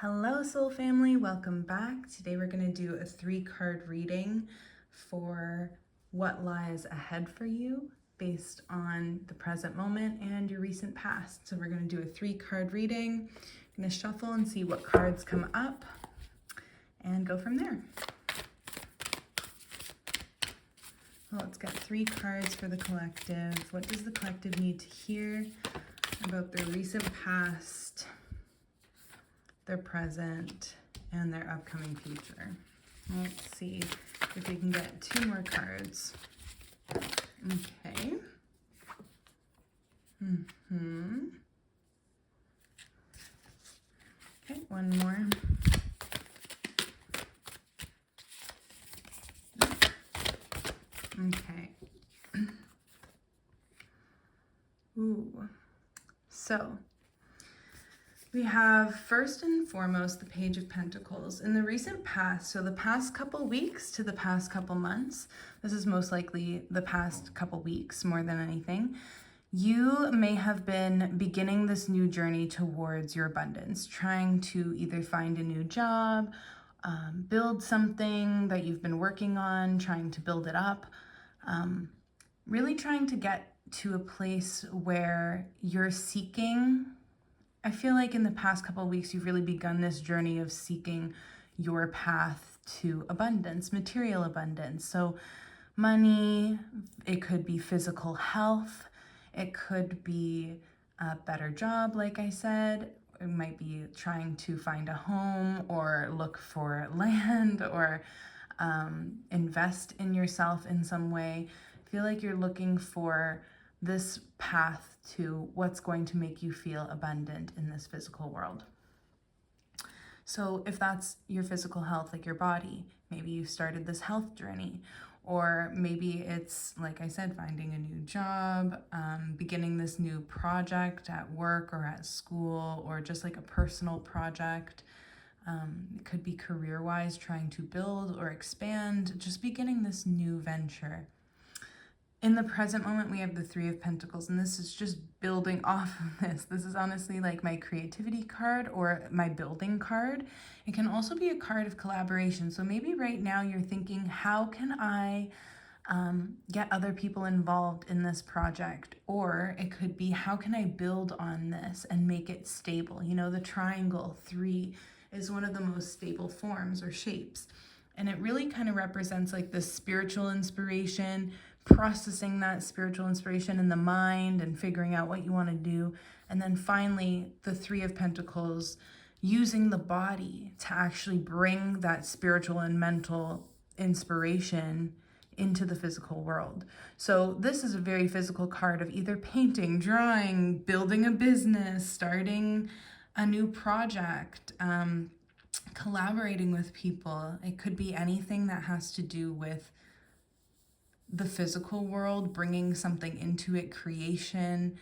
Hello, soul family. Welcome back. Today we're going to do a 3-card reading for what lies ahead for you based on the present moment and your recent past. So we're going to do a 3-card reading. I'm going to shuffle and see what cards come up and go from there. Let's get 3 cards for the collective. What does the collective need to hear about their recent past, their present, and their upcoming future? Let's see if we can get 2 more cards. Okay. Okay, 1 more. Okay. Ooh. So we have first and foremost the Page of Pentacles. In the recent past, so the past couple weeks to the past couple months, this is most likely the past couple weeks more than anything, you may have been beginning this new journey towards your abundance, trying to either find a new job, build something that you've been working on, trying to build it up, really trying to get to a place where you're seeking. I feel like in the past couple of weeks, you've really begun this journey of seeking your path to abundance, material abundance. So money, it could be physical health, it could be a better job, like I said. It might be trying to find a home or look for land or invest in yourself in some way. I feel like you're looking for this path to what's going to make you feel abundant in this physical world. So if that's your physical health, like your body, maybe you started this health journey, or maybe it's, like I said, finding a new job, beginning this new project at work or at school, or just like a personal project. It could be career-wise, trying to build or expand, just beginning this new venture. In the present moment, we have the 3 of Pentacles, and this is just building off of this. This is honestly like my creativity card or my building card. It can also be a card of collaboration. So maybe right now you're thinking, how can I get other people involved in this project? Or it could be, how can I build on this and make it stable? You know, the triangle 3 is one of the most stable forms or shapes. And it really kind of represents like this spiritual inspiration, processing that spiritual inspiration in the mind and figuring out what you want to do. And then finally, the 3 of Pentacles, using the body to actually bring that spiritual and mental inspiration into the physical world. So this is a very physical card of either painting, drawing, building a business, starting a new project, collaborating with people. It could be anything that has to do with the physical world, bringing something into it, creation,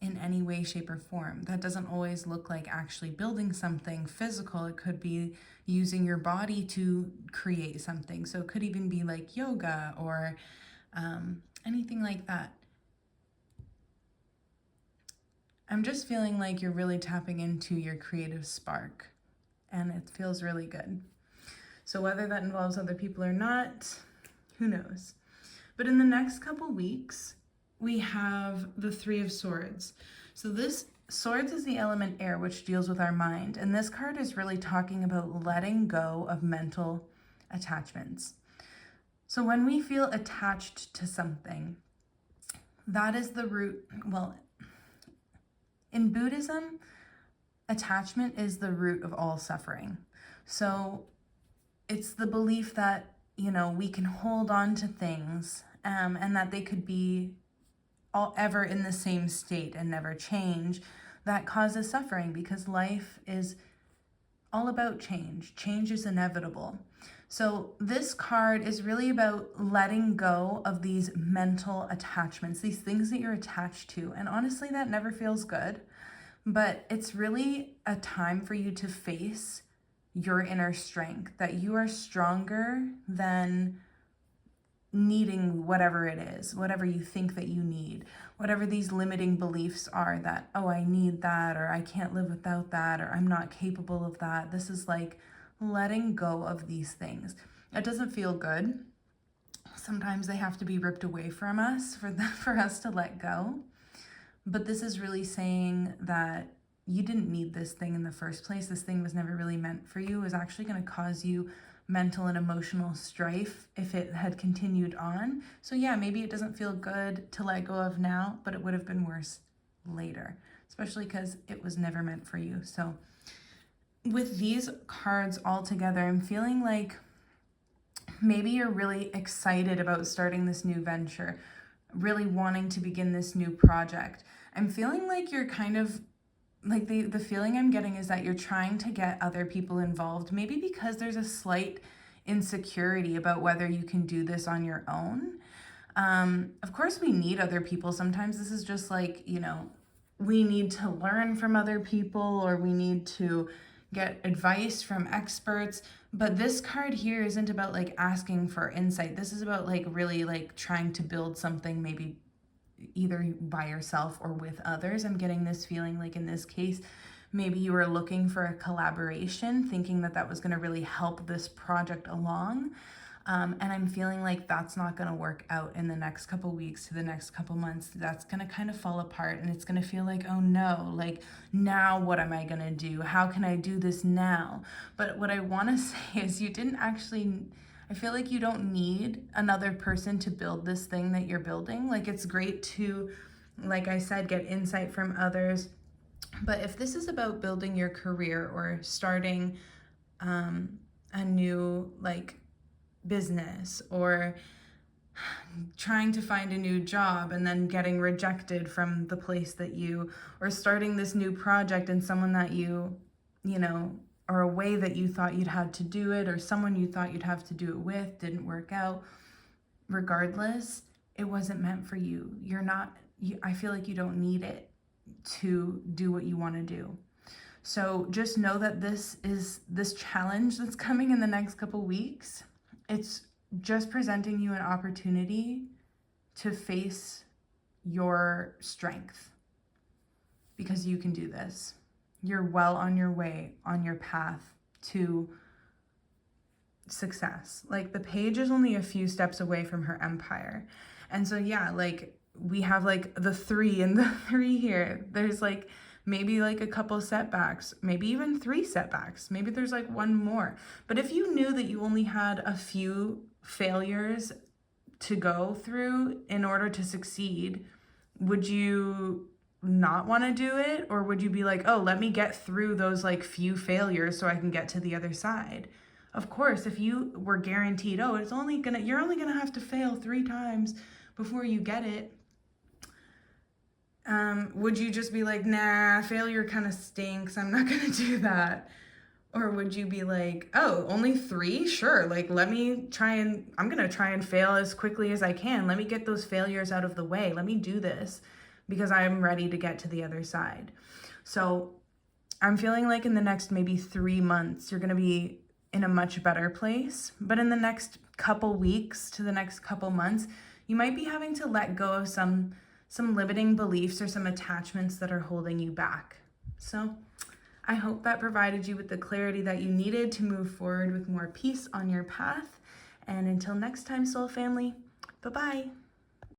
in any way, shape, or form. That doesn't always look like actually building something physical. It could be using your body to create something. So it could even be like yoga or anything like that. I'm just feeling like you're really tapping into your creative spark, and it feels really good. So whether that involves other people or not, who knows? But in the next couple weeks, we have the 3 of Swords. So this Swords is the element air, which deals with our mind. And this card is really talking about letting go of mental attachments. So when we feel attached to something, that is the root. Well, in Buddhism, attachment is the root of all suffering. So it's the belief that, you know, we can hold on to things and that they could be all ever in the same state and never change. That causes suffering because life is all about change. Change is inevitable. So this card is really about letting go of these mental attachments, these things that you're attached to. And honestly, that never feels good, but it's really a time for you to face your inner strength, that you are stronger than needing whatever it is, whatever you think that you need, whatever these limiting beliefs are that, oh, I need that, or I can't live without that, or I'm not capable of that. This is like letting go of these things. It doesn't feel good. Sometimes they have to be ripped away from us for us to let go. But this is really saying that you didn't need this thing in the first place. This thing was never really meant for you. It was actually going to cause you mental and emotional strife if it had continued on. So yeah, maybe it doesn't feel good to let go of now, but it would have been worse later, especially because it was never meant for you. So with these cards all together, I'm feeling like maybe you're really excited about starting this new venture, really wanting to begin this new project. I'm feeling like you're kind of like the feeling I'm getting is that you're trying to get other people involved, maybe because there's a slight insecurity about whether you can do this on your own. Of course, we need other people. Sometimes this is just like, we need to learn from other people, or we need to get advice from experts. But this card here isn't about like asking for insight. This is about like really like trying to build something, maybe either by yourself or with others. I'm getting this feeling like in this case, maybe you were looking for a collaboration, thinking that that was going to really help this project along. And I'm feeling like that's not going to work out in the next couple weeks to the next couple months. That's going to kind of fall apart, and it's going to feel like, oh no, like now what am I going to do? How can I do this now? But what I want to say is you didn't actually, I feel like you don't need another person to build this thing that you're building. Like it's great to, like I said, get insight from others. But if this is about building your career or starting a new business, or trying to find a new job and then getting rejected from the place that or starting this new project and someone that or a way that you thought you'd had to do it, or someone you thought you'd have to do it with didn't work out, regardless, it wasn't meant for you. I feel like you don't need it to do what you want to do. So just know that this challenge that's coming in the next couple weeks, it's just presenting you an opportunity to face your strength, because you can do this. You're well on your way, on your path to success. Like the page is only a few steps away from her empire. And so yeah, like we have like the 3 and the 3 here. There's like maybe like a couple setbacks, maybe even 3 setbacks. Maybe there's like one more. But if you knew that you only had a few failures to go through in order to succeed, would you not want to do it? Or would you be like, oh, let me get through those like few failures so I can get to the other side? Of course, if you were guaranteed, oh, you're only gonna have to fail 3 times before you get it, would you just be like, nah, failure kind of stinks, I'm not gonna do that? Or would you be like, oh, only 3? Sure, like I'm gonna try and fail as quickly as I can. Let me get those failures out of the way. Let me do this because I'm ready to get to the other side. So I'm feeling like in the next maybe 3 months, you're gonna be in a much better place. But in the next couple weeks to the next couple months, you might be having to let go of some limiting beliefs or some attachments that are holding you back. So I hope that provided you with the clarity that you needed to move forward with more peace on your path. And until next time, soul family, bye-bye.